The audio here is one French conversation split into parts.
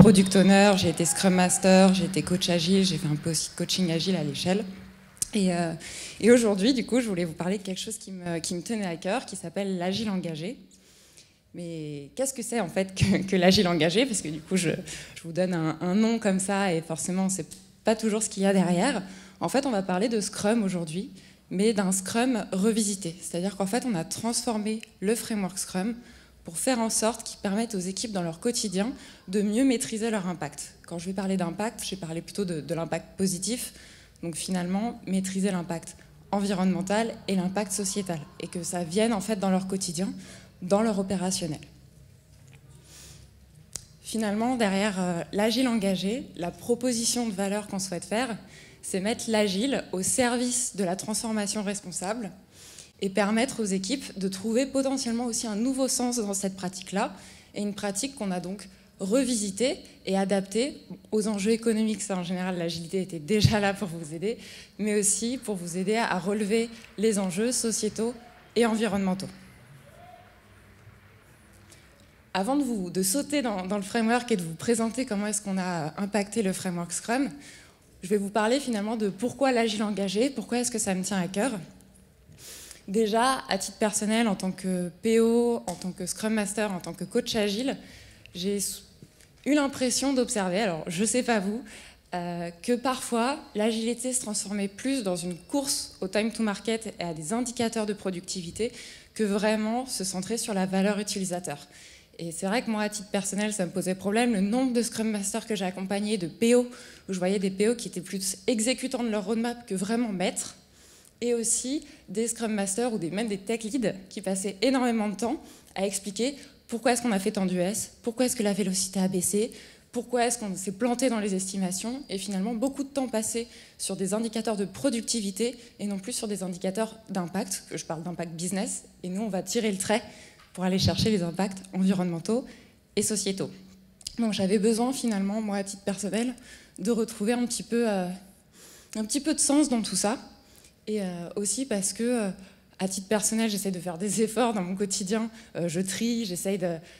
product owner, j'ai été scrum master, j'ai été coach agile, j'ai fait un peu aussi de coaching agile à l'échelle. Et aujourd'hui, du coup, je voulais vous parler de quelque chose qui me tenait à cœur, qui s'appelle l'agile engagé. Mais qu'est-ce que c'est en fait que l'agile engagé? Parce que du coup, je vous donne un nom comme ça et forcément, c'est pas toujours ce qu'il y a derrière. En fait, on va parler de Scrum aujourd'hui, mais d'un Scrum revisité. C'est-à-dire qu'en fait, on a transformé le framework Scrum pour faire en sorte qu'il permette aux équipes dans leur quotidien de mieux maîtriser leur impact. Quand je vais parler d'impact, je vais parler plutôt de l'impact positif. Donc finalement, maîtriser l'impact environnemental et l'impact sociétal. Et que ça vienne en fait dans leur quotidien, dans leur opérationnel. Finalement, derrière l'agile engagé, la proposition de valeur qu'on souhaite faire, c'est mettre l'agile au service de la transformation responsable et permettre aux équipes de trouver potentiellement aussi un nouveau sens dans cette pratique-là, et une pratique qu'on a donc revisitée et adaptée aux enjeux économiques. Ça, en général, l'agilité était déjà là pour vous aider, mais aussi pour vous aider à relever les enjeux sociétaux et environnementaux. Avant de sauter dans le framework et de vous présenter comment est-ce qu'on a impacté le framework Scrum, je vais vous parler finalement de pourquoi l'agile engagé, pourquoi est-ce que ça me tient à cœur. Déjà, à titre personnel, en tant que PO, en tant que Scrum Master, en tant que coach agile, j'ai eu l'impression d'observer, alors je ne sais pas vous, que parfois l'agilité se transformait plus dans une course au time to market et à des indicateurs de productivité que vraiment se centrer sur la valeur utilisateur. Et c'est vrai que moi, à titre personnel, ça me posait problème. Le nombre de Scrum Masters que j'ai accompagnés, de PO, où je voyais des PO qui étaient plus exécutants de leur roadmap que vraiment maîtres, et aussi des Scrum Masters ou même des Tech Leads qui passaient énormément de temps à expliquer pourquoi est-ce qu'on a fait tant d'US, pourquoi est-ce que la vélocité a baissé, pourquoi est-ce qu'on s'est planté dans les estimations, et finalement beaucoup de temps passé sur des indicateurs de productivité et non plus sur des indicateurs d'impact, que je parle d'impact business, et nous on va tirer le trait pour aller chercher les impacts environnementaux et sociétaux. Donc j'avais besoin finalement, moi à titre personnel, de retrouver un petit peu de sens dans tout ça, et aussi parce que à titre personnel, j'essaie de faire des efforts dans mon quotidien, je trie, j'essaie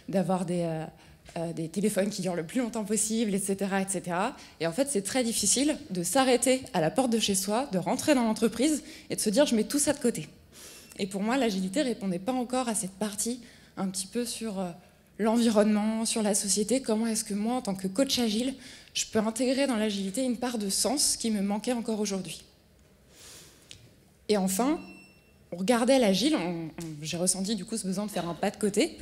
d'avoir des téléphones qui durent le plus longtemps possible, etc., etc. Et en fait, c'est très difficile de s'arrêter à la porte de chez soi, de rentrer dans l'entreprise et de se dire « je mets tout ça de côté ». Et pour moi, l'agilité ne répondait pas encore à cette partie un petit peu sur l'environnement, sur la société. Comment est-ce que moi, en tant que coach agile, je peux intégrer dans l'agilité une part de sens qui me manquait encore aujourd'hui. Et enfin, on regardait l'agile, j'ai ressenti du coup ce besoin de faire un pas de côté.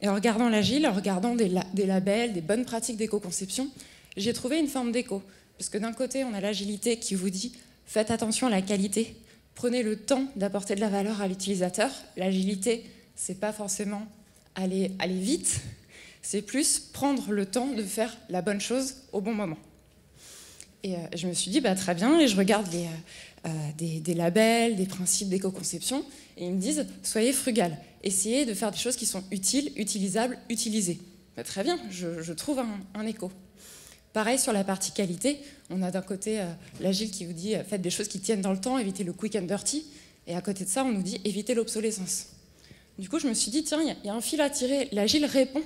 Et en regardant l'agile, en regardant des labels, des bonnes pratiques d'éco-conception, j'ai trouvé une forme d'écho. Parce que d'un côté, on a l'agilité qui vous dit « faites attention à la qualité ». Prenez le temps d'apporter de la valeur à l'utilisateur. L'agilité, c'est pas forcément aller vite, c'est plus prendre le temps de faire la bonne chose au bon moment. Et je me suis dit, bah, très bien, et je regarde des labels, des principes d'éco-conception, et ils me disent, soyez frugal, essayez de faire des choses qui sont utiles, utilisables, utilisées. Bah, très bien, je trouve un écho. Pareil sur la partie qualité, on a d'un côté l'agile qui vous dit faites des choses qui tiennent dans le temps, évitez le quick and dirty, et à côté de ça on nous dit évitez l'obsolescence. Du coup je me suis dit tiens, il y a un fil à tirer, l'agile répond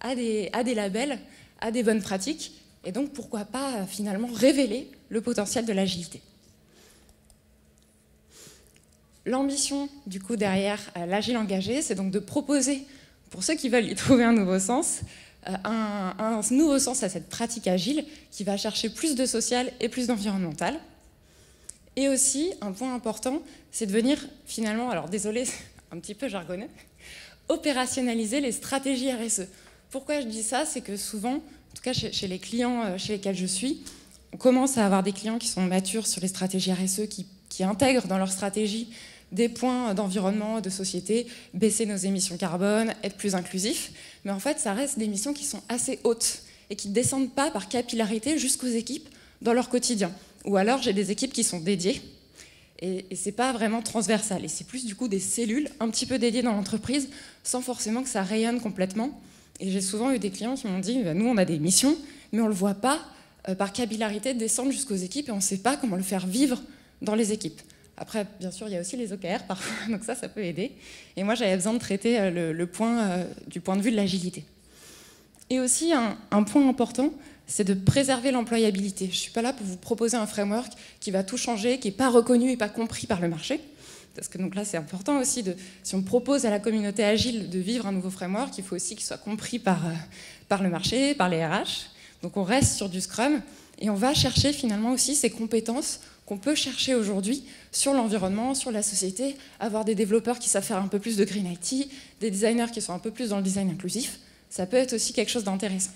à des labels, à des bonnes pratiques, et donc pourquoi pas finalement révéler le potentiel de l'agilité. L'ambition du coup derrière l'agile engagé, c'est donc de proposer, pour ceux qui veulent y trouver un nouveau sens, un nouveau sens à cette pratique agile qui va chercher plus de social et plus d'environnemental. Et aussi, un point important, c'est de venir finalement, alors désolé, un petit peu jargonneux, opérationnaliser les stratégies RSE. Pourquoi je dis ça? C'est que souvent, en tout cas chez les clients chez lesquels je suis, on commence à avoir des clients qui sont matures sur les stratégies RSE, qui intègrent dans leur stratégie des points d'environnement, de société, baisser nos émissions carbone, être plus inclusif. Mais en fait, ça reste des missions qui sont assez hautes et qui ne descendent pas par capillarité jusqu'aux équipes dans leur quotidien. Ou alors, j'ai des équipes qui sont dédiées et ce n'est pas vraiment transversal. Et c'est plus du coup des cellules un petit peu dédiées dans l'entreprise sans forcément que ça rayonne complètement. Et j'ai souvent eu des clients qui m'ont dit nous, on a des missions, mais on ne le voit pas par capillarité descendre jusqu'aux équipes et on ne sait pas comment le faire vivre dans les équipes. Après, bien sûr, il y a aussi les OKR parfois, donc ça peut aider. Et moi, j'avais besoin de traiter le point du point de vue de l'agilité. Et aussi, un point important, c'est de préserver l'employabilité. Je ne suis pas là pour vous proposer un framework qui va tout changer, qui n'est pas reconnu et pas compris par le marché. Parce que donc là, c'est important aussi, si on propose à la communauté agile de vivre un nouveau framework, il faut aussi qu'il soit compris par le marché, par les RH. Donc on reste sur du Scrum et on va chercher finalement aussi ces compétences qu'on peut chercher aujourd'hui sur l'environnement, sur la société, avoir des développeurs qui savent faire un peu plus de Green IT, des designers qui sont un peu plus dans le design inclusif. Ça peut être aussi quelque chose d'intéressant.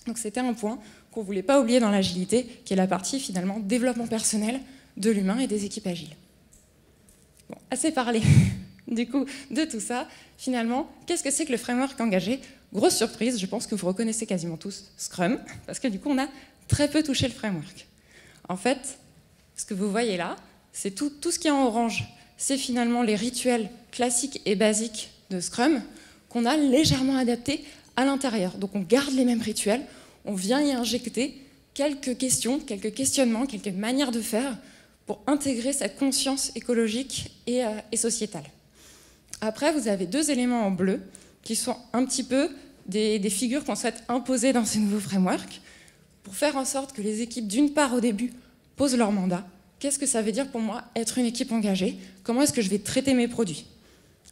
Donc c'était un point qu'on ne voulait pas oublier dans l'agilité, qui est la partie finalement développement personnel de l'humain et des équipes agiles. Bon, assez parlé du coup de tout ça. Finalement, qu'est-ce que c'est que le framework engagé? Grosse surprise, je pense que vous reconnaissez quasiment tous Scrum, parce que du coup on a très peu touché le framework. En fait, ce que vous voyez là, c'est tout ce qui est en orange. C'est finalement les rituels classiques et basiques de Scrum qu'on a légèrement adaptés à l'intérieur. Donc on garde les mêmes rituels, on vient y injecter quelques questions, quelques questionnements, quelques manières de faire pour intégrer cette conscience écologique et sociétale. Après, vous avez deux éléments en bleu qui sont un petit peu des figures qu'on souhaite imposer dans ces nouveaux frameworks pour faire en sorte que les équipes, d'une part au début, posent leur mandat. Qu'est-ce que ça veut dire pour moi être une équipe engagée? Comment est-ce que je vais traiter mes produits?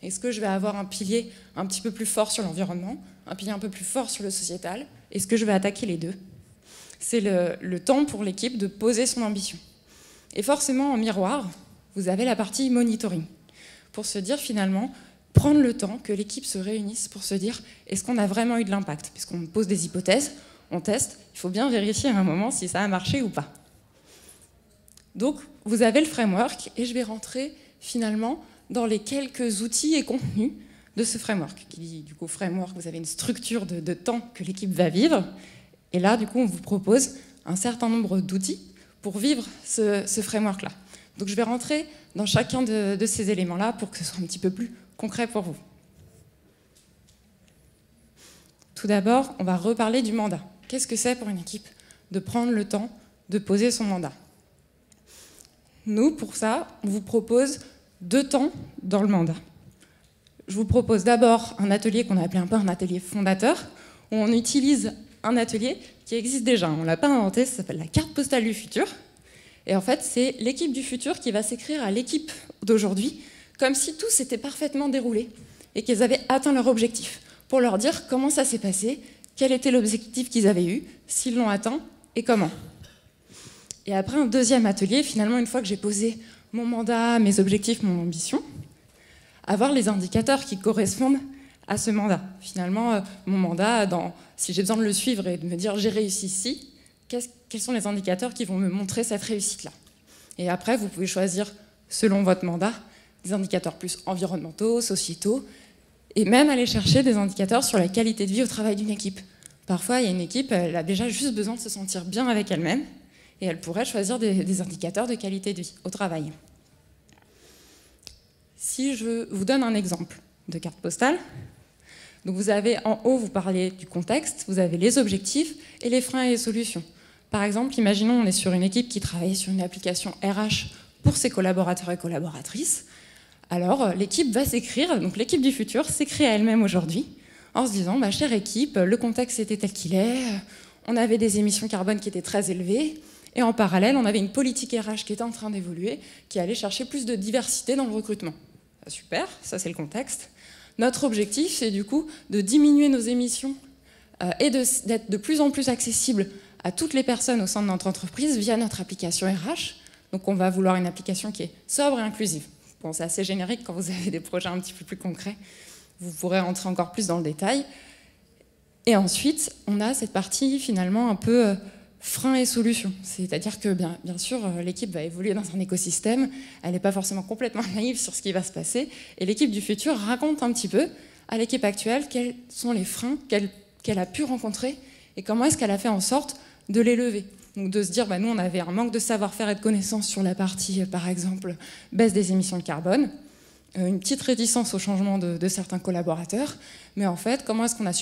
Est-ce que je vais avoir un pilier un petit peu plus fort sur l'environnement, un pilier un peu plus fort sur le sociétal? Est-ce que je vais attaquer les deux? C'est le temps pour l'équipe de poser son ambition. Et forcément, en miroir, vous avez la partie monitoring. Pour se dire finalement, prendre le temps que l'équipe se réunisse pour se dire est-ce qu'on a vraiment eu de l'impact? Puisqu'on pose des hypothèses, on teste, il faut bien vérifier à un moment si ça a marché ou pas. Donc, vous avez le framework et je vais rentrer finalement dans les quelques outils et contenus de ce framework. Qui dit du coup framework, vous avez une structure de temps que l'équipe va vivre. Et là, du coup, on vous propose un certain nombre d'outils pour vivre ce framework-là. Donc je vais rentrer dans chacun de ces éléments-là pour que ce soit un petit peu plus concret pour vous. Tout d'abord, on va reparler du mandat. Qu'est-ce que c'est pour une équipe de prendre le temps de poser son mandat? Nous, pour ça, on vous propose 2 temps dans le mandat. Je vous propose d'abord un atelier qu'on a appelé un peu un atelier fondateur, où on utilise un atelier qui existe déjà. On ne l'a pas inventé, ça s'appelle la carte postale du futur. Et en fait, c'est l'équipe du futur qui va s'écrire à l'équipe d'aujourd'hui, comme si tout s'était parfaitement déroulé et qu'ils avaient atteint leur objectif, pour leur dire comment ça s'est passé, quel était l'objectif qu'ils avaient eu, s'ils l'ont atteint et comment. Et après un deuxième atelier, finalement, une fois que j'ai posé mon mandat, mes objectifs, mon ambition, avoir les indicateurs qui correspondent à ce mandat. Finalement, mon mandat, si j'ai besoin de le suivre et de me dire j'ai réussi ici, quels sont les indicateurs qui vont me montrer cette réussite-là? Et après, vous pouvez choisir, selon votre mandat, des indicateurs plus environnementaux, sociétaux, et même aller chercher des indicateurs sur la qualité de vie au travail d'une équipe. Parfois, il y a une équipe, elle a déjà juste besoin de se sentir bien avec elle-même, et elle pourrait choisir des indicateurs de qualité de vie au travail. Si je vous donne un exemple de carte postale, donc vous avez en haut, vous parlez du contexte, vous avez les objectifs et les freins et les solutions. Par exemple, imaginons on est sur une équipe qui travaille sur une application RH pour ses collaborateurs et collaboratrices. Alors l'équipe va s'écrire, donc l'équipe du futur s'écrit à elle-même aujourd'hui en se disant chère équipe, le contexte était tel qu'il est, on avait des émissions carbone qui étaient très élevées, et en parallèle, on avait une politique RH qui était en train d'évoluer, qui allait chercher plus de diversité dans le recrutement. Super, ça c'est le contexte. Notre objectif, c'est du coup de diminuer nos émissions et d'être de plus en plus accessible à toutes les personnes au sein de notre entreprise via notre application RH. Donc on va vouloir une application qui est sobre et inclusive. Bon, c'est assez générique quand vous avez des projets un petit peu plus concrets. Vous pourrez rentrer encore plus dans le détail. Et ensuite, on a cette partie finalement un peu freins et solutions. C'est-à-dire que bien sûr, l'équipe va évoluer dans un écosystème, elle n'est pas forcément complètement naïve sur ce qui va se passer, et l'équipe du futur raconte un petit peu à l'équipe actuelle quels sont les freins qu'elle a pu rencontrer et comment est-ce qu'elle a fait en sorte de les lever. Donc de se dire, nous on avait un manque de savoir-faire et de connaissances sur la partie, par exemple, baisse des émissions de carbone, une petite réticence au changement de certains collaborateurs, mais en fait, comment est-ce qu'on a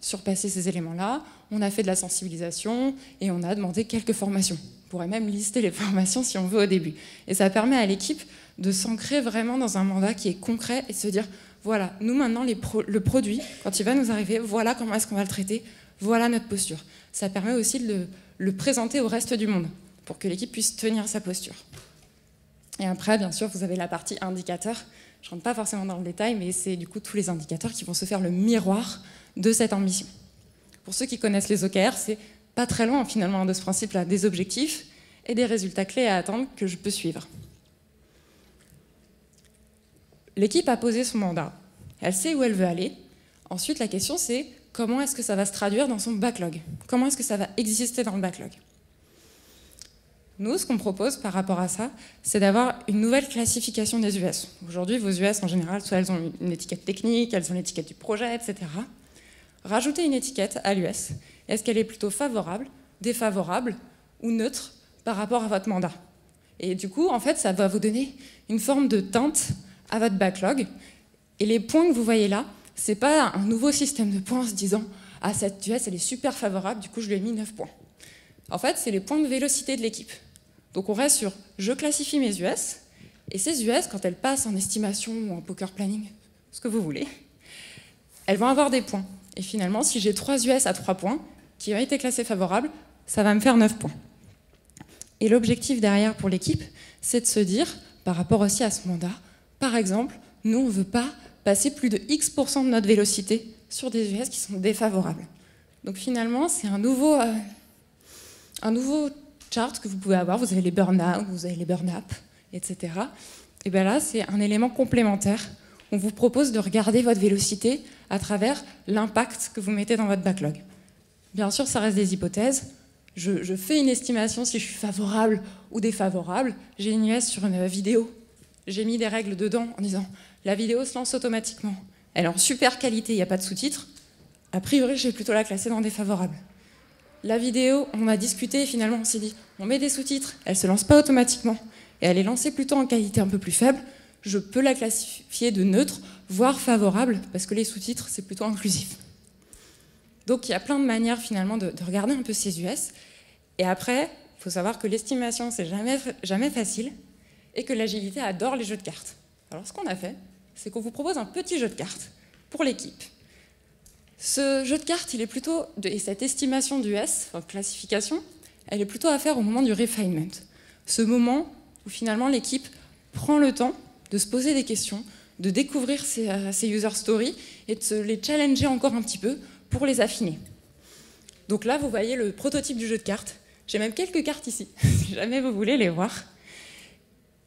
surpassé ces éléments-là? On a fait de la sensibilisation et on a demandé quelques formations. On pourrait même lister les formations si on veut au début. Et ça permet à l'équipe de s'ancrer vraiment dans un mandat qui est concret et de se dire, voilà, nous maintenant, le produit, quand il va nous arriver, voilà comment est-ce qu'on va le traiter, voilà notre posture. Ça permet aussi de le présenter au reste du monde, pour que l'équipe puisse tenir sa posture. Et après, bien sûr, vous avez la partie indicateurs. Je ne rentre pas forcément dans le détail, mais c'est du coup tous les indicateurs qui vont se faire le miroir de cette ambition. Pour ceux qui connaissent les OKR, c'est pas très loin finalement de ce principe-là, des objectifs et des résultats clés à attendre que je peux suivre. L'équipe a posé son mandat, elle sait où elle veut aller. Ensuite, la question c'est comment est-ce que ça va se traduire dans son backlog? Comment est-ce que ça va exister dans le backlog? Nous, ce qu'on propose par rapport à ça, c'est d'avoir une nouvelle classification des US. Aujourd'hui, vos US, en général, soit elles ont une étiquette technique, elles ont l'étiquette du projet, etc. Rajoutez une étiquette à l'US. Est-ce qu'elle est plutôt favorable, défavorable ou neutre par rapport à votre mandat? Et du coup, en fait, ça va vous donner une forme de teinte à votre backlog. Et les points que vous voyez là, c'est pas un nouveau système de points en se disant « Ah, cette US, elle est super favorable, du coup, je lui ai mis 9 points. » En fait, c'est les points de vélocité de l'équipe. Donc on reste sur « je classifie mes US », et ces US, quand elles passent en estimation ou en poker planning, ce que vous voulez, elles vont avoir des points. Et finalement, si j'ai 3 US à 3 points, qui ont été classés favorables, ça va me faire 9 points. Et l'objectif derrière pour l'équipe, c'est de se dire, par rapport aussi à ce mandat, par exemple, nous, on ne veut pas passer plus de X% de notre vélocité sur des US qui sont défavorables. Donc finalement, c'est un nouveau chart que vous pouvez avoir. Vous avez les burn-out, vous avez les burn-up, etc. Et bien là, c'est un élément complémentaire. On vous propose de regarder votre vélocité à travers l'impact que vous mettez dans votre backlog. Bien sûr, ça reste des hypothèses. Je fais une estimation si je suis favorable ou défavorable. J'ai une US sur une vidéo. J'ai mis des règles dedans en disant la vidéo se lance automatiquement. Elle est en super qualité, il n'y a pas de sous-titres. A priori, je vais plutôt la classer dans défavorable. La vidéo, on a discuté et finalement on s'est dit on met des sous-titres, elle ne se lance pas automatiquement et elle est lancée plutôt en qualité un peu plus faible. Je peux la classifier de neutre, voire favorable, parce que les sous-titres, c'est plutôt inclusif. Donc il y a plein de manières finalement de regarder un peu ces US. Et après, il faut savoir que l'estimation, c'est jamais facile et que l'agilité adore les jeux de cartes. Alors ce qu'on a fait, c'est qu'on vous propose un petit jeu de cartes pour l'équipe. Ce jeu de cartes, il est plutôt, et cette estimation d'US, enfin classification, elle est plutôt à faire au moment du refinement. Ce moment où finalement l'équipe prend le temps de se poser des questions, de découvrir ces user stories et de se les challenger encore un petit peu pour les affiner. Donc là, vous voyez le prototype du jeu de cartes. J'ai même quelques cartes ici, si jamais vous voulez les voir.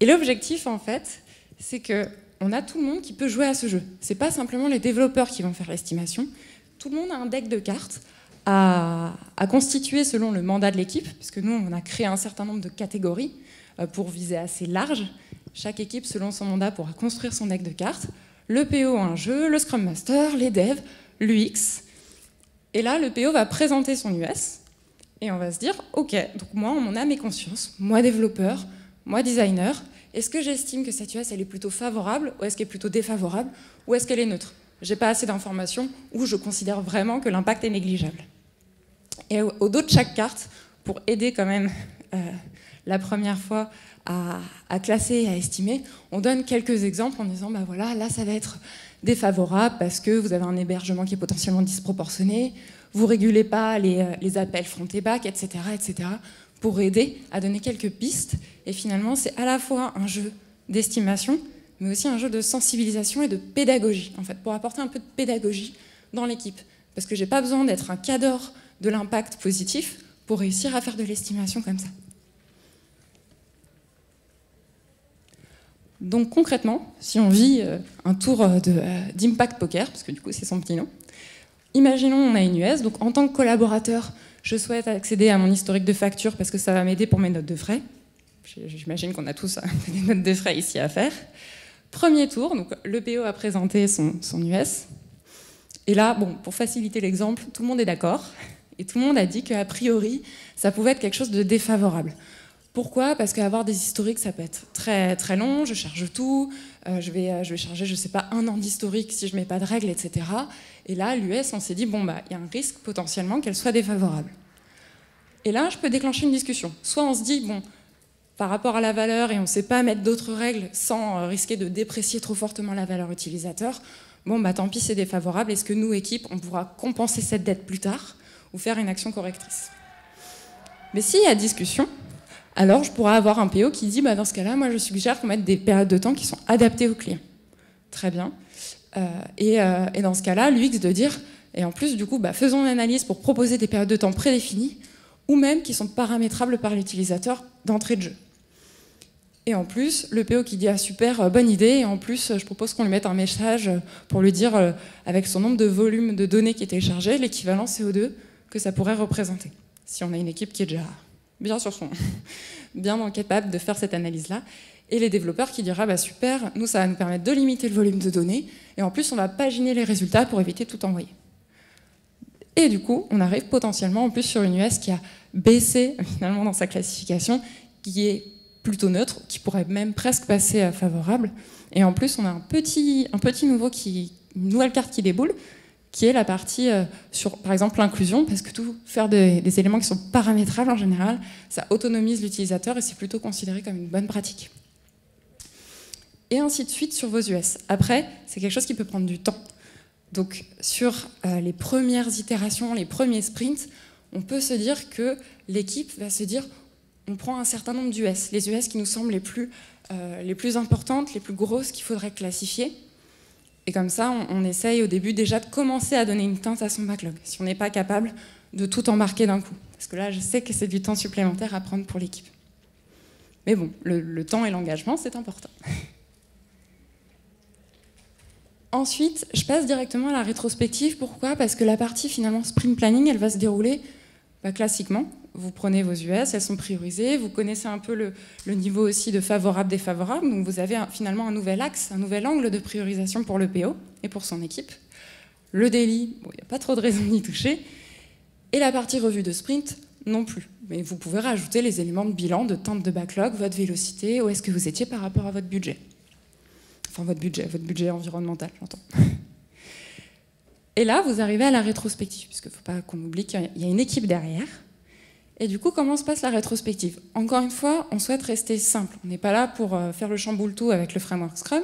Et l'objectif, en fait, c'est qu'on a tout le monde qui peut jouer à ce jeu. Ce n'est pas simplement les développeurs qui vont faire l'estimation. Tout le monde a un deck de cartes à constituer selon le mandat de l'équipe, parce que nous, on a créé un certain nombre de catégories pour viser assez large. Chaque équipe, selon son mandat, pourra construire son deck de cartes. Le PO a un jeu, le Scrum Master, les devs, l'UX. Et là, le PO va présenter son US et on va se dire, ok, donc moi, en mon âme et conscience, moi développeur, moi designer, est-ce que j'estime que cette US, elle est plutôt favorable ou est-ce qu'elle est plutôt défavorable ou est-ce qu'elle est neutre? J'ai pas assez d'informations ou je considère vraiment que l'impact est négligeable. Et au dos de chaque carte, pour aider quand même la première fois à classer et à estimer, on donne quelques exemples en disant, bah voilà, là ça va être défavorable parce que vous avez un hébergement qui est potentiellement disproportionné, vous régulez pas les appels front et back, etc., etc., pour aider à donner quelques pistes. Et finalement, c'est à la fois un jeu d'estimation, mais aussi un jeu de sensibilisation et de pédagogie, en fait, pour apporter un peu de pédagogie dans l'équipe. Parce que j'ai pas besoin d'être un cadre de l'impact positif pour réussir à faire de l'estimation comme ça. Donc concrètement, si on vit un tour d'Impact Poker, parce que du coup c'est son petit nom, imaginons on a une US, donc en tant que collaborateur, je souhaite accéder à mon historique de facture parce que ça va m'aider pour mes notes de frais. J'imagine qu'on a tous des notes de frais ici à faire. Premier tour, donc le PO a présenté son US. Et là, bon, pour faciliter l'exemple, tout le monde est d'accord. Et tout le monde a dit qu'a priori, ça pouvait être quelque chose de défavorable. Pourquoi? Parce qu'avoir des historiques, ça peut être très, très long, je charge tout, je vais charger, je ne sais pas, 1 an d'historique si je ne mets pas de règles, etc. Et là, l'US, on s'est dit, bon, bah, il y a un risque potentiellement qu'elle soit défavorable. Et là, je peux déclencher une discussion. Soit on se dit, bon, par rapport à la valeur, et on ne sait pas mettre d'autres règles sans risquer de déprécier trop fortement la valeur utilisateur, bon, bah, tant pis, c'est défavorable. Est-ce que nous, équipe, on pourra compenser cette dette plus tard? ou faire une action correctrice. Mais s'il y a discussion, alors je pourrais avoir un PO qui dit dans ce cas-là, moi je suggère qu'on mette des périodes de temps qui sont adaptées au client. Très bien. Et dans ce cas-là, l'UX de dire, et en plus du coup, faisons une analyse pour proposer des périodes de temps prédéfinies ou même qui sont paramétrables par l'utilisateur d'entrée de jeu. Et en plus, le PO qui dit « Ah super, bonne idée », et en plus, je propose qu'on lui mette un message pour lui dire, avec son nombre de volumes de données qui est téléchargé, l'équivalent CO2 que ça pourrait représenter, si on a une équipe qui est déjà bien capable de faire cette analyse-là. Et les développeurs qui dira super, nous ça va nous permettre de limiter le volume de données, et en plus on va paginer les résultats pour éviter de tout envoyer. Et du coup, on arrive potentiellement en plus sur une US qui a baissé finalement dans sa classification, qui est plutôt neutre, qui pourrait même presque passer à favorable. Et en plus, on a une nouvelle carte qui déboule, qui est la partie sur, par exemple, l'inclusion, parce que faire des éléments qui sont paramétrables en général, ça autonomise l'utilisateur et c'est plutôt considéré comme une bonne pratique. Et ainsi de suite sur vos US. Après, c'est quelque chose qui peut prendre du temps. Donc, sur les premières itérations, les premiers sprints, on peut se dire que l'équipe va se dire on prend un certain nombre d'US, les US qui nous semblent les plus importantes, les plus grosses qu'il faudrait classifier. Et comme ça, on essaye au début déjà de commencer à donner une teinte à son backlog, si on n'est pas capable de tout embarquer d'un coup. Parce que là, je sais que c'est du temps supplémentaire à prendre pour l'équipe. Mais bon, le temps et l'engagement, c'est important. Ensuite, je passe directement à la rétrospective. Pourquoi ? Parce que la partie finalement sprint planning, elle va se dérouler classiquement. Vous prenez vos US, elles sont priorisées, vous connaissez un peu le niveau aussi de favorable, défavorable, donc vous avez finalement un nouvel axe, un nouvel angle de priorisation pour le PO et pour son équipe. Le daily, il n'y a pas trop de raison d'y toucher, et la partie revue de sprint, non plus. Mais vous pouvez rajouter les éléments de bilan, de temps de backlog, votre vélocité, où est-ce que vous étiez par rapport à votre budget. Enfin votre budget environnemental, j'entends. Et là, vous arrivez à la rétrospective, puisqu'il ne faut pas qu'on oublie qu'il y a une équipe derrière. Et du coup, comment se passe la rétrospective ? Encore une fois, on souhaite rester simple. On n'est pas là pour faire le chamboule-tout avec le framework Scrum.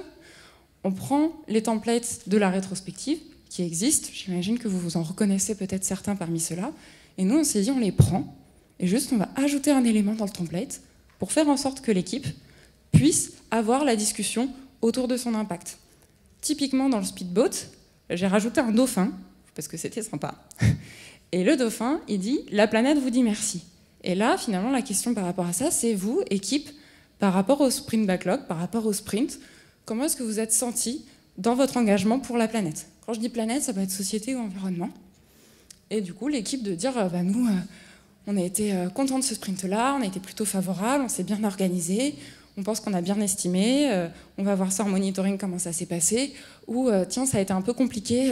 On prend les templates de la rétrospective qui existent. J'imagine que vous vous en reconnaissez peut-être certains parmi ceux-là. Et nous, on s'est dit, on les prend. Et juste, on va ajouter un élément dans le template pour faire en sorte que l'équipe puisse avoir la discussion autour de son impact. Typiquement, dans le speedboat, j'ai rajouté un dauphin, parce que c'était sympa. Et le dauphin, il dit « La planète vous dit merci ». Et là, finalement, la question par rapport à ça, c'est vous, équipe, par rapport au sprint backlog, par rapport au sprint, comment est-ce que vous êtes senti dans votre engagement pour la planète ? Quand je dis planète, ça peut être société ou environnement. Et du coup, l'équipe de dire nous, on a été contents de ce sprint-là, on a été plutôt favorable, on s'est bien organisé, on pense qu'on a bien estimé, on va voir ça en monitoring comment ça s'est passé, ou tiens, ça a été un peu compliqué,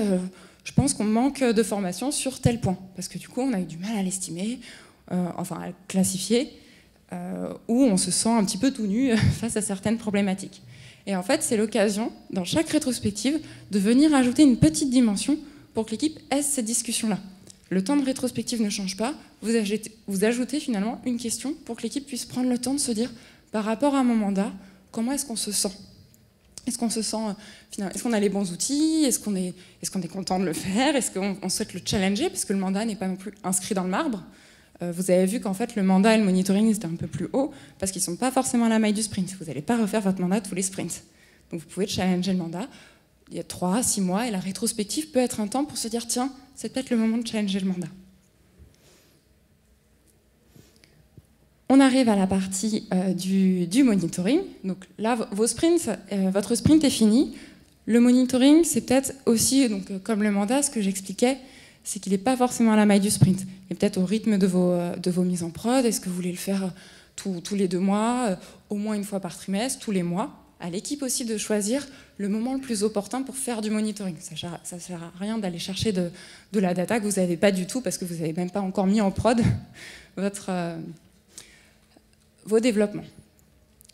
je pense qu'on manque de formation sur tel point, parce que du coup, on a eu du mal à l'estimer, enfin à le classifier, ou on se sent un petit peu tout nu face à certaines problématiques. Et en fait, c'est l'occasion, dans chaque rétrospective, de venir ajouter une petite dimension pour que l'équipe ait cette discussion-là. Le temps de rétrospective ne change pas, vous ajoutez finalement une question pour que l'équipe puisse prendre le temps de se dire, par rapport à mon mandat, comment est-ce qu'on se sent ? Est-ce qu'on se sent, est-ce qu'on a les bons outils ? Est-ce qu'on est content de le faire ? Est-ce qu'on souhaite le challenger ? Parce que le mandat n'est pas non plus inscrit dans le marbre. Vous avez vu qu'en fait, le mandat et le monitoring étaient un peu plus haut parce qu'ils ne sont pas forcément à la maille du sprint. Vous n'allez pas refaire votre mandat tous les sprints. Donc vous pouvez challenger le mandat. Il y a 3, 6 mois et la rétrospective peut être un temps pour se dire tiens, c'est peut-être le moment de challenger le mandat. On arrive à la partie du monitoring. Donc là, vos sprints, votre sprint est fini. Le monitoring, c'est peut-être aussi, donc, comme le mandat, ce que j'expliquais, c'est qu'il n'est pas forcément à la maille du sprint. Il est peut-être au rythme de vos mises en prod. Est-ce que vous voulez le faire tous les 2 mois, au moins une fois par trimestre, tous les mois ? À l'équipe aussi de choisir le moment le plus opportun pour faire du monitoring. Ça ne sert à rien d'aller chercher de la data que vous n'avez pas du tout parce que vous n'avez même pas encore mis en prod vos développements.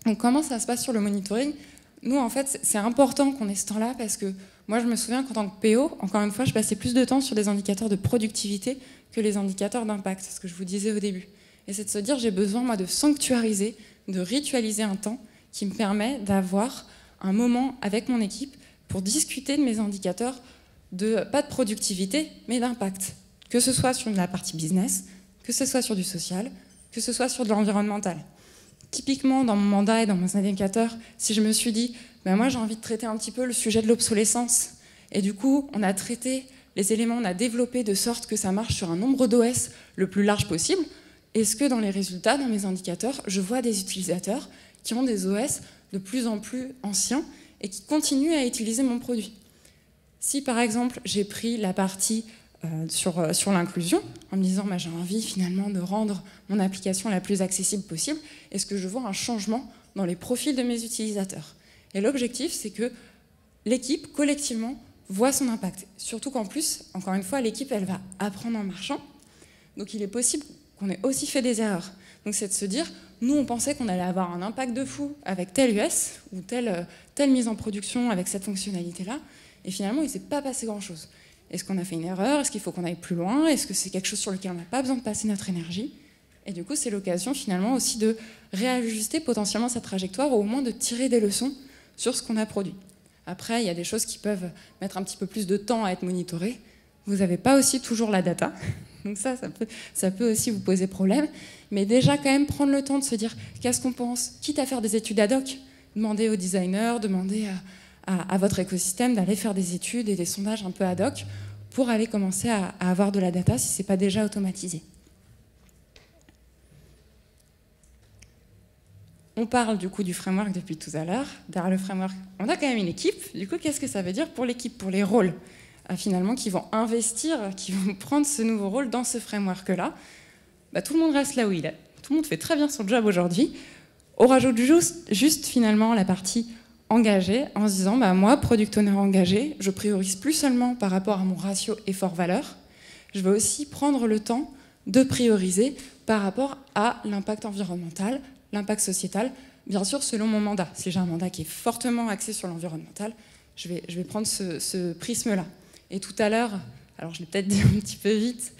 Donc comment ça se passe sur le monitoring ? Nous, en fait, c'est important qu'on ait ce temps-là parce que moi, je me souviens qu'en tant que PO, encore une fois, je passais plus de temps sur des indicateurs de productivité que les indicateurs d'impact, c'est ce que je vous disais au début. Et c'est de se dire, j'ai besoin, moi, de sanctuariser, de ritualiser un temps qui me permet d'avoir un moment avec mon équipe pour discuter de mes indicateurs, pas de productivité, mais d'impact. que ce soit sur la partie business, que ce soit sur du social, que ce soit sur de l'environnemental. Typiquement, dans mon mandat et dans mes indicateurs, si je me suis dit, ben moi j'ai envie de traiter un petit peu le sujet de l'obsolescence, et du coup, on a traité les éléments, on a développé de sorte que ça marche sur un nombre d'OS le plus large possible, est-ce que dans les résultats, dans mes indicateurs, je vois des utilisateurs qui ont des OS de plus en plus anciens et qui continuent à utiliser mon produit? Si par exemple, j'ai pris la partie sur l'inclusion, en me disant j'ai envie finalement de rendre mon application la plus accessible possible, est-ce que je vois un changement dans les profils de mes utilisateurs? Et l'objectif, c'est que l'équipe, collectivement, voit son impact. Surtout qu'en plus, encore une fois, l'équipe, elle va apprendre en marchant. Donc il est possible qu'on ait aussi fait des erreurs. Donc c'est de se dire, nous, on pensait qu'on allait avoir un impact de fou avec tel US ou telle mise en production avec cette fonctionnalité-là, et finalement, il ne s'est pas passé grand-chose. Est-ce qu'on a fait une erreur? Est-ce qu'il faut qu'on aille plus loin? Est-ce que c'est quelque chose sur lequel on n'a pas besoin de passer notre énergie? Et du coup, c'est l'occasion finalement aussi de réajuster potentiellement sa trajectoire, ou au moins de tirer des leçons sur ce qu'on a produit. Après, il y a des choses qui peuvent mettre un petit peu plus de temps à être monitorées. Vous n'avez pas aussi toujours la data. Donc ça peut aussi vous poser problème. Mais déjà, quand même, prendre le temps de se dire qu'est-ce qu'on pense, quitte à faire des études ad hoc. Demandez aux designers, demandez à votre écosystème d'aller faire des études et des sondages un peu ad hoc pour aller commencer à avoir de la data si ce n'est pas déjà automatisé. On parle du coup du framework depuis tout à l'heure. Derrière le framework, on a quand même une équipe. Du coup, qu'est-ce que ça veut dire pour l'équipe, pour les rôles finalement, qui vont investir, qui vont prendre ce nouveau rôle dans ce framework-là? Tout le monde reste là où il est. Tout le monde fait très bien son job aujourd'hui. On rajoute juste finalement la partie engagée en se disant, moi, product owner engagé, je priorise plus seulement par rapport à mon ratio effort-valeur. Je vais aussi prendre le temps de prioriser par rapport à l'impact environnemental, l'impact sociétal, bien sûr selon mon mandat. Si j'ai un mandat qui est fortement axé sur l'environnemental, je vais prendre ce prisme-là. Et tout à l'heure, alors je l'ai peut-être dit un petit peu vite,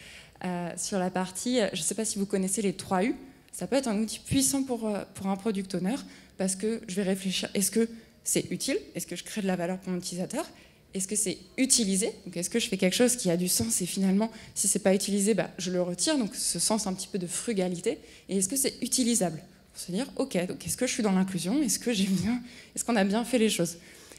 sur la partie, je ne sais pas si vous connaissez les 3 U, ça peut être un outil puissant pour un product owner, parce que je vais réfléchir, est-ce que c'est utile? Est-ce que je crée de la valeur pour mon utilisateur? Est-ce que c'est utilisé? Donc est-ce que je fais quelque chose qui a du sens et finalement, si ce n'est pas utilisé, je le retire, donc ce sens un petit peu de frugalité. Et est-ce que c'est utilisable? Pour se dire, ok, donc est-ce que je suis dans l'inclusion? Est-ce qu'on a bien fait les choses?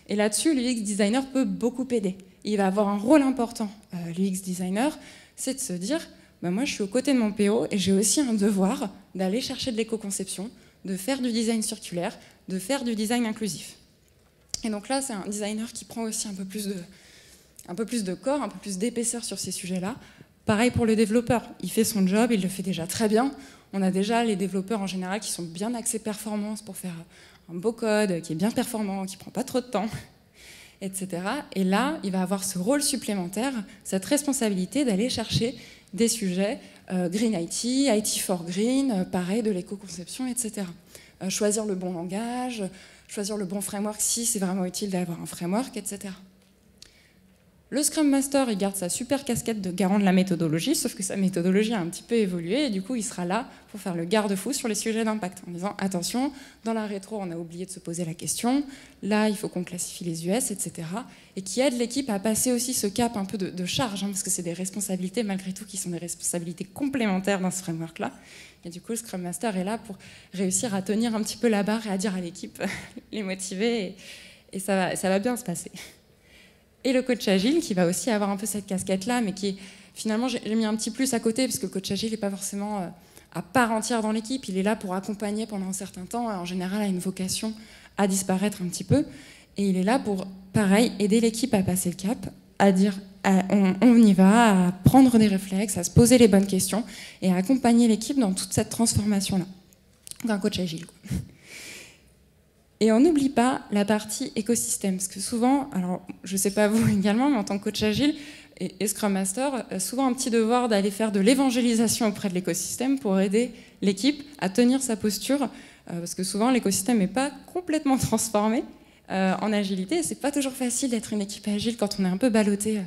Et là-dessus, l'UX designer peut beaucoup aider. Il va avoir un rôle important, l'UX designer, c'est de se dire, moi je suis aux côtés de mon PO et j'ai aussi un devoir d'aller chercher de l'éco-conception, de faire du design circulaire, de faire du design inclusif. Et donc là, c'est un designer qui prend aussi un peu plus de corps, un peu plus d'épaisseur sur ces sujets-là. Pareil pour le développeur, il fait son job, il le fait déjà très bien. On a déjà les développeurs en général qui sont bien axés performance pour faire un beau code qui est bien performant, qui ne prend pas trop de temps, etc. Et là, il va avoir ce rôle supplémentaire, cette responsabilité d'aller chercher des sujets Green IT, IT for Green, pareil, de l'éco-conception, etc. Choisir le bon langage, choisir le bon framework si c'est vraiment utile d'avoir un framework, etc. Le Scrum Master, il garde sa super casquette de garant de la méthodologie, sauf que sa méthodologie a un petit peu évolué, et du coup, il sera là pour faire le garde-fou sur les sujets d'impact, en disant, attention, dans la rétro, on a oublié de se poser la question, là, il faut qu'on classifie les US, etc. Et qui aide l'équipe à passer aussi ce cap un peu de charge, parce que c'est des responsabilités, malgré tout, qui sont des responsabilités complémentaires dans ce framework-là. Et du coup, le Scrum Master est là pour réussir à tenir un petit peu la barre et à dire à l'équipe, les motiver, et ça va bien se passer. Et le coach agile, qui va aussi avoir un peu cette casquette-là, mais qui est, finalement, j'ai mis un petit plus à côté, parce que le coach agile n'est pas forcément à part entière dans l'équipe, il est là pour accompagner pendant un certain temps, en général a une vocation à disparaître un petit peu, et il est là pour, pareil, aider l'équipe à passer le cap, à dire on y va, à prendre des réflexes, à se poser les bonnes questions, et à accompagner l'équipe dans toute cette transformation-là, d'un coach agile, quoi. Et on n'oublie pas la partie écosystème, parce que souvent, alors je ne sais pas vous également, mais en tant que coach agile et Scrum Master, souvent un petit devoir d'aller faire de l'évangélisation auprès de l'écosystème pour aider l'équipe à tenir sa posture, parce que souvent l'écosystème n'est pas complètement transformé en agilité, et c'est pas toujours facile d'être une équipe agile quand on est un peu ballotté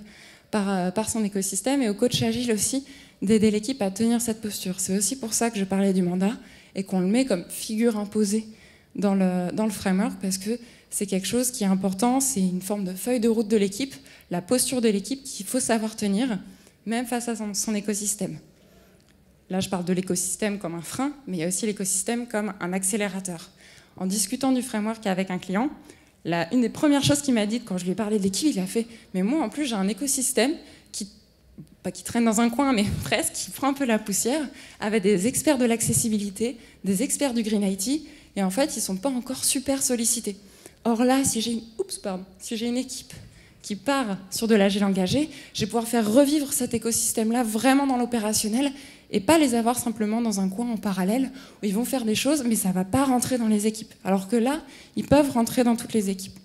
par son écosystème, et au coach agile aussi d'aider l'équipe à tenir cette posture. C'est aussi pour ça que je parlais du mandat, et qu'on le met comme figure imposée dans le framework, parce que c'est quelque chose qui est important, c'est une forme de feuille de route de l'équipe, la posture de l'équipe qu'il faut savoir tenir même face à son écosystème. Là, je parle de l'écosystème comme un frein, mais il y a aussi l'écosystème comme un accélérateur. En discutant du framework avec un client, une des premières choses qu'il m'a dit quand je lui ai parlé de l'équipe, il a fait « Mais moi, en plus, j'ai un écosystème qui, pas qui traîne dans un coin, mais presque, qui prend un peu la poussière, avec des experts de l'accessibilité, des experts du Green IT, et en fait, ils ne sont pas encore super sollicités. Or là, si j'ai une équipe qui part sur de l'agile engagé, je vais pouvoir faire revivre cet écosystème-là vraiment dans l'opérationnel et pas les avoir simplement dans un coin en parallèle où ils vont faire des choses, mais ça ne va pas rentrer dans les équipes. Alors que là, ils peuvent rentrer dans toutes les équipes.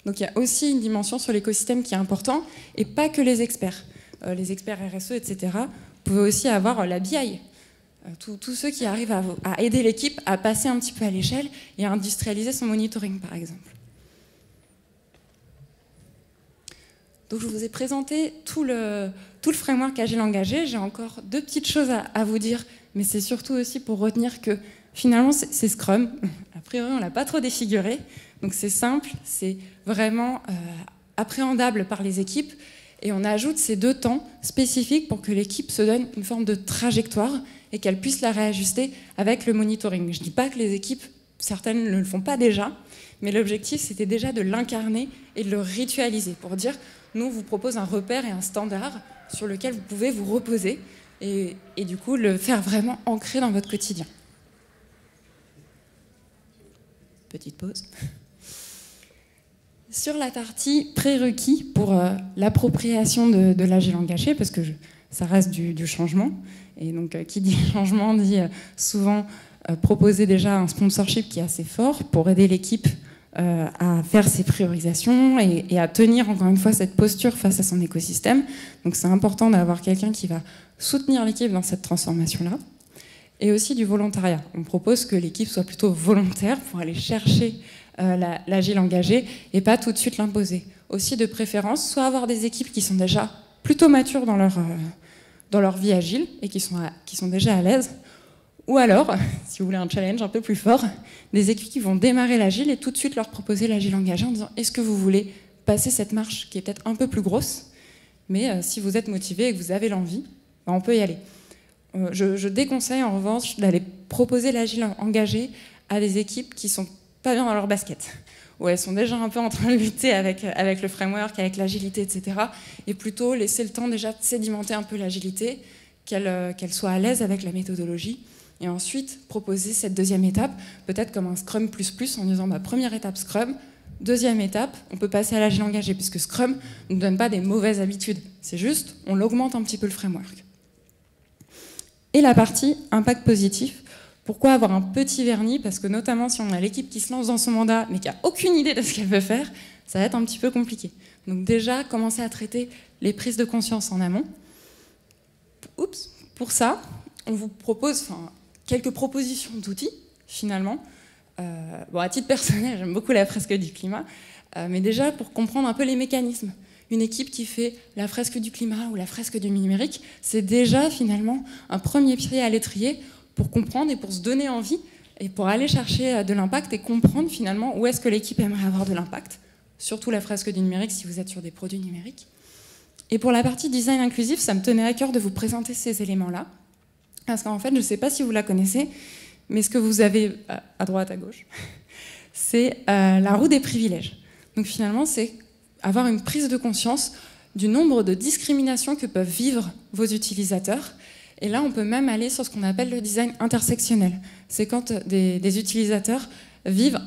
Donc il y a aussi une dimension sur l'écosystème qui est important, et pas que les experts. Les experts RSE, etc. Vous pouvez aussi avoir la BI. Tous ceux qui arrivent à aider l'équipe à passer un petit peu à l'échelle et à industrialiser son monitoring, par exemple. Donc je vous ai présenté tout le framework Agile engagé. J'ai encore deux petites choses à vous dire, mais c'est surtout aussi pour retenir que finalement c'est Scrum. A priori on ne l'a pas trop défiguré, donc c'est simple, c'est vraiment appréhendable par les équipes, et on ajoute ces deux temps spécifiques pour que l'équipe se donne une forme de trajectoire et qu'elle puisse la réajuster avec le monitoring. Je ne dis pas que les équipes, certaines ne le font pas déjà, mais l'objectif c'était déjà de l'incarner et de le ritualiser pour dire nous, on vous propose un repère et un standard sur lequel vous pouvez vous reposer et du coup le faire vraiment ancrer dans votre quotidien. Petite pause. Sur la partie prérequis pour l'appropriation de l'agile engagé, parce que ça reste du changement, et donc qui dit changement dit souvent proposer déjà un sponsorship qui est assez fort pour aider l'équipe à faire ses priorisations et à tenir encore une fois cette posture face à son écosystème. Donc c'est important d'avoir quelqu'un qui va soutenir l'équipe dans cette transformation-là. Et aussi du volontariat. On propose que l'équipe soit plutôt volontaire pour aller chercher l'agile engagé et pas tout de suite l'imposer. Aussi de préférence, soit avoir des équipes qui sont déjà plutôt matures dans leur vie agile et qui sont déjà à l'aise, ou alors, si vous voulez un challenge un peu plus fort, des équipes qui vont démarrer l'agile et tout de suite leur proposer l'agile engagé en disant est-ce que vous voulez passer cette marche qui est peut-être un peu plus grosse, mais si vous êtes motivé et que vous avez l'envie, on peut y aller. Je déconseille en revanche d'aller proposer l'agile engagé à des équipes qui sont pas bien dans leur basket, où elles sont déjà un peu en train de lutter avec le framework, avec l'agilité, etc. Et plutôt laisser le temps déjà de sédimenter un peu l'agilité, qu'elle soit à l'aise avec la méthodologie. Et ensuite, proposer cette deuxième étape, peut-être comme un Scrum++, en disant première étape Scrum, deuxième étape, on peut passer à l'agile engagé, puisque Scrum ne nous donne pas des mauvaises habitudes. C'est juste, on l'augmente un petit peu le framework. Et la partie impact positif. Pourquoi avoir un petit vernis? Parce que notamment si on a l'équipe qui se lance dans son mandat, mais qui n'a aucune idée de ce qu'elle veut faire, ça va être un petit peu compliqué. Donc déjà, commencer à traiter les prises de conscience en amont. Pour ça, on vous propose quelques propositions d'outils, finalement. À titre personnel, j'aime beaucoup la fresque du climat, mais déjà pour comprendre un peu les mécanismes. Une équipe qui fait la fresque du climat ou la fresque du numérique, c'est déjà finalement un premier pied à l'étrier pour comprendre et pour se donner envie et pour aller chercher de l'impact et comprendre finalement où est-ce que l'équipe aimerait avoir de l'impact, surtout la fresque du numérique si vous êtes sur des produits numériques. Et pour la partie design inclusif, ça me tenait à cœur de vous présenter ces éléments-là. Parce qu'en fait, je ne sais pas si vous la connaissez, mais ce que vous avez à droite, à gauche, c'est la roue des privilèges. Donc finalement, c'est avoir une prise de conscience du nombre de discriminations que peuvent vivre vos utilisateurs. Et là, on peut même aller sur ce qu'on appelle le design intersectionnel. C'est quand des utilisateurs vivent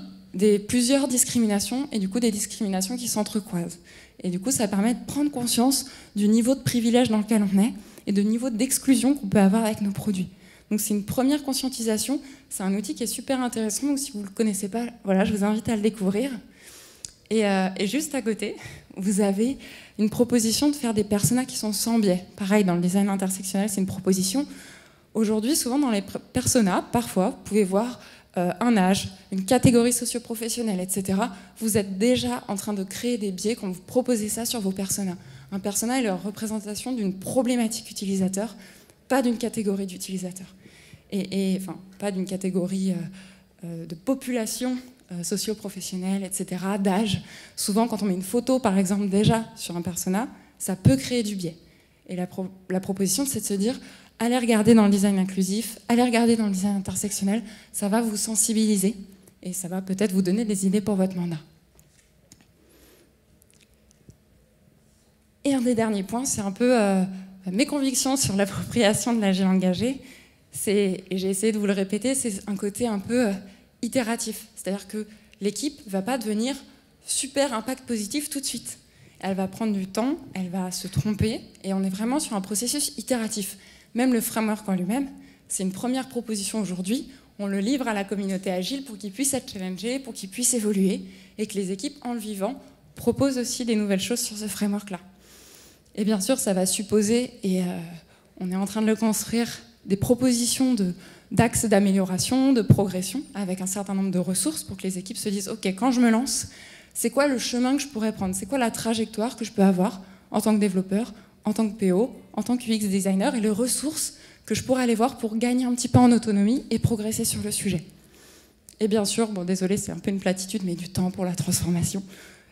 plusieurs discriminations et du coup des discriminations qui s'entrecroisent. Et du coup, ça permet de prendre conscience du niveau de privilège dans lequel on est et du niveau d'exclusion qu'on peut avoir avec nos produits. Donc c'est une première conscientisation. C'est un outil qui est super intéressant. Donc si vous ne le connaissez pas, voilà, je vous invite à le découvrir. Et juste à côté, vous avez une proposition de faire des personas qui sont sans biais. Pareil, dans le design intersectionnel, c'est une proposition. Aujourd'hui, souvent dans les personas, parfois, vous pouvez voir un âge, une catégorie socio-professionnelle, etc. Vous êtes déjà en train de créer des biais quand vous proposez ça sur vos personas. Un persona est la représentation d'une problématique utilisateur, pas d'une catégorie d'utilisateurs. Enfin, pas d'une catégorie de population socio-professionnelle, etc., d'âge. Souvent, quand on met une photo, par exemple, déjà sur un persona, ça peut créer du biais. Et la proposition, c'est de se dire, allez regarder dans le design inclusif, allez regarder dans le design intersectionnel, ça va vous sensibiliser et ça va peut-être vous donner des idées pour votre mandat. Et un des derniers points, c'est un peu mes convictions sur l'appropriation de l'agile engagé. Et j'ai essayé de vous le répéter, c'est un côté un peu itératif. C'est-à-dire que l'équipe ne va pas devenir super impact positif tout de suite. Elle va prendre du temps, elle va se tromper, et on est vraiment sur un processus itératif. Même le framework en lui-même, c'est une première proposition aujourd'hui. On le livre à la communauté agile pour qu'il puisse être challengé, pour qu'il puisse évoluer, et que les équipes, en le vivant, proposent aussi des nouvelles choses sur ce framework-là. Et bien sûr, ça va supposer, et on est en train de le construire, des propositions d'axes d'amélioration, de progression, avec un certain nombre de ressources pour que les équipes se disent « Ok, quand je me lance, c'est quoi le chemin que je pourrais prendre? C'est quoi la trajectoire que je peux avoir en tant que développeur, en tant que PO, en tant que UX designer, et les ressources que je pourrais aller voir pour gagner un petit peu en autonomie et progresser sur le sujet. » Et bien sûr, bon, désolé, c'est un peu une platitude, mais du temps pour la transformation.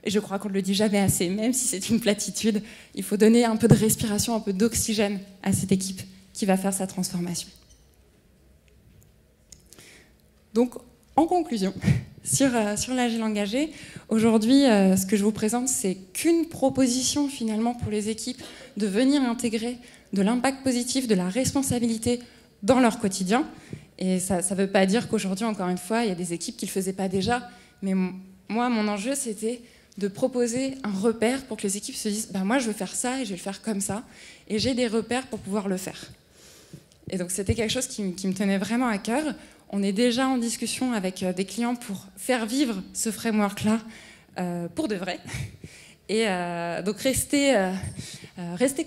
Et je crois qu'on ne le dit jamais assez, même si c'est une platitude, il faut donner un peu de respiration, un peu d'oxygène à cette équipe qui va faire sa transformation. Donc, en conclusion, sur l'agile engagé, aujourd'hui, ce que je vous présente, c'est qu'une proposition finalement pour les équipes de venir intégrer de l'impact positif, de la responsabilité dans leur quotidien. Et ça ne veut pas dire qu'aujourd'hui, encore une fois, il y a des équipes qui ne le faisaient pas déjà. Mais moi, mon enjeu, c'était de proposer un repère pour que les équipes se disent bah, « moi, je veux faire ça et je vais le faire comme ça. » Et j'ai des repères pour pouvoir le faire. Et donc, c'était quelque chose qui me tenait vraiment à cœur. On est déjà en discussion avec des clients pour faire vivre ce framework-là pour de vrai. Et donc, restez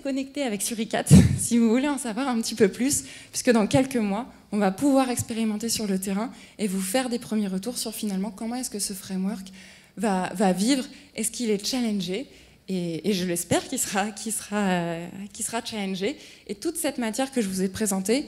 connectés avec Suricat si vous voulez en savoir un petit peu plus, puisque dans quelques mois, on va pouvoir expérimenter sur le terrain et vous faire des premiers retours sur finalement comment est-ce que ce framework va vivre, est-ce qu'il est challengé, et je l'espère qu'il sera challengé. Et toute cette matière que je vous ai présentée,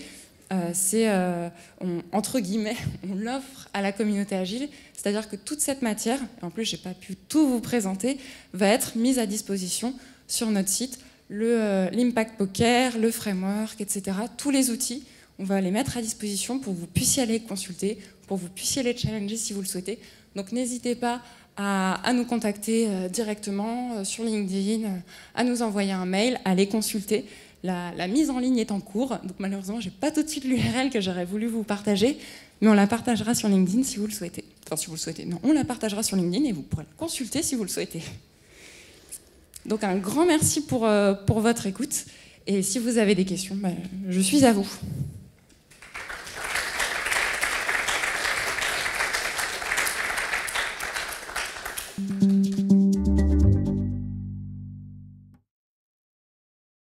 entre guillemets, on l'offre à la communauté agile, c'est-à-dire que toute cette matière, et en plus je n'ai pas pu tout vous présenter, va être mise à disposition sur notre site, l'impact poker, le framework, etc. Tous les outils, on va les mettre à disposition pour que vous puissiez aller consulter, pour que vous puissiez les challenger si vous le souhaitez. Donc n'hésitez pas à nous contacter directement sur LinkedIn, à nous envoyer un mail, à les consulter. La mise en ligne est en cours, donc malheureusement, je n'ai pas tout de suite l'URL que j'aurais voulu vous partager, mais on la partagera sur LinkedIn si vous le souhaitez. Enfin, si vous le souhaitez, non, on la partagera sur LinkedIn et vous pourrez la consulter si vous le souhaitez. Donc un grand merci pour votre écoute, et si vous avez des questions, je suis à vous.